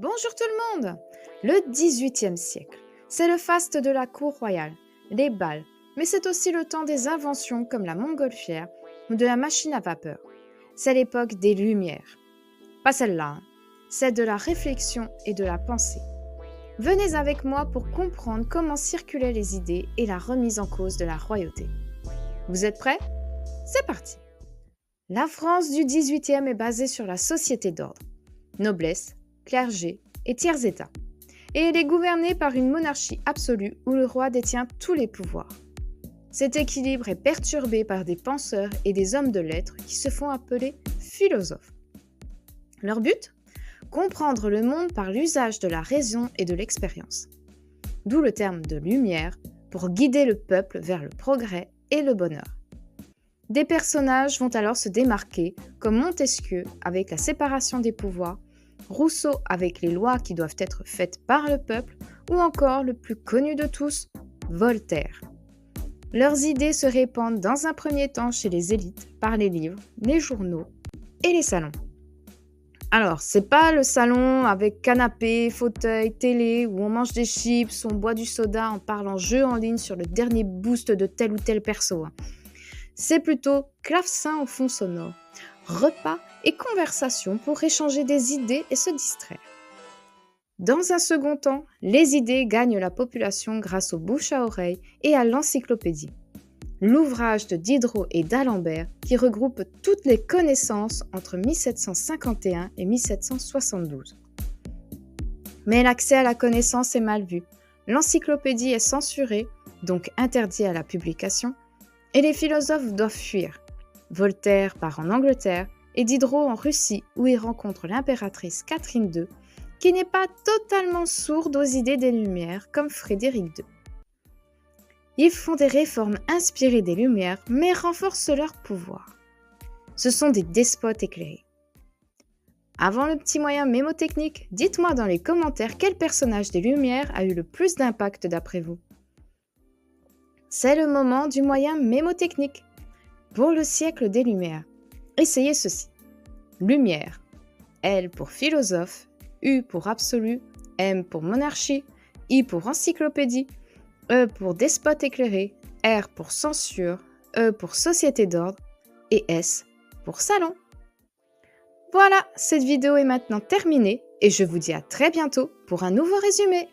Bonjour tout le monde! Le XVIIIe siècle, c'est le faste de la cour royale, les bals, mais c'est aussi le temps des inventions comme la montgolfière ou de la machine à vapeur. C'est l'époque des Lumières. Pas celle-là, hein. C'est de la réflexion et de la pensée. Venez avec moi pour comprendre comment circulaient les idées et la remise en cause de la royauté. Vous êtes prêts? C'est parti! La France du XVIIIe est basée sur la société d'ordre, noblesse, clergé et tiers-état. Et elle est gouvernée par une monarchie absolue où le roi détient tous les pouvoirs. Cet équilibre est perturbé par des penseurs et des hommes de lettres qui se font appeler philosophes. Leur but? Comprendre le monde par l'usage de la raison et de l'expérience. D'où le terme de lumière pour guider le peuple vers le progrès et le bonheur. Des personnages vont alors se démarquer, comme Montesquieu avec la séparation des pouvoirs, Rousseau avec les lois qui doivent être faites par le peuple, ou encore le plus connu de tous, Voltaire. Leurs idées se répandent dans un premier temps chez les élites par les livres, les journaux et les salons. Alors, c'est pas le salon avec canapé, fauteuil, télé, où on mange des chips, on boit du soda en parlant jeu en ligne sur le dernier boost de tel ou tel perso. C'est plutôt clavecin au fond sonore, repas et conversation pour échanger des idées et se distraire. Dans un second temps, les idées gagnent la population grâce au bouche à oreille et à l'encyclopédie, l'ouvrage de Diderot et d'Alembert qui regroupe toutes les connaissances entre 1751 et 1772. Mais l'accès à la connaissance est mal vu, l'encyclopédie est censurée, donc interdite à la publication, et les philosophes doivent fuir. Voltaire part en Angleterre et Diderot en Russie où il rencontre l'impératrice Catherine II, qui n'est pas totalement sourde aux idées des Lumières comme Frédéric II. Ils font des réformes inspirées des Lumières mais renforcent leur pouvoir. Ce sont des despotes éclairés. Avant le petit moyen mémotechnique, dites-moi dans les commentaires quel personnage des Lumières a eu le plus d'impact d'après vous. C'est le moment du moyen mémotechnique. Pour le siècle des Lumières, essayez ceci. Lumière, L pour philosophe, U pour absolu, M pour monarchie, I pour encyclopédie, E pour despote éclairé, R pour censure, E pour société d'ordre et S pour salon. Voilà, cette vidéo est maintenant terminée et je vous dis à très bientôt pour un nouveau résumé.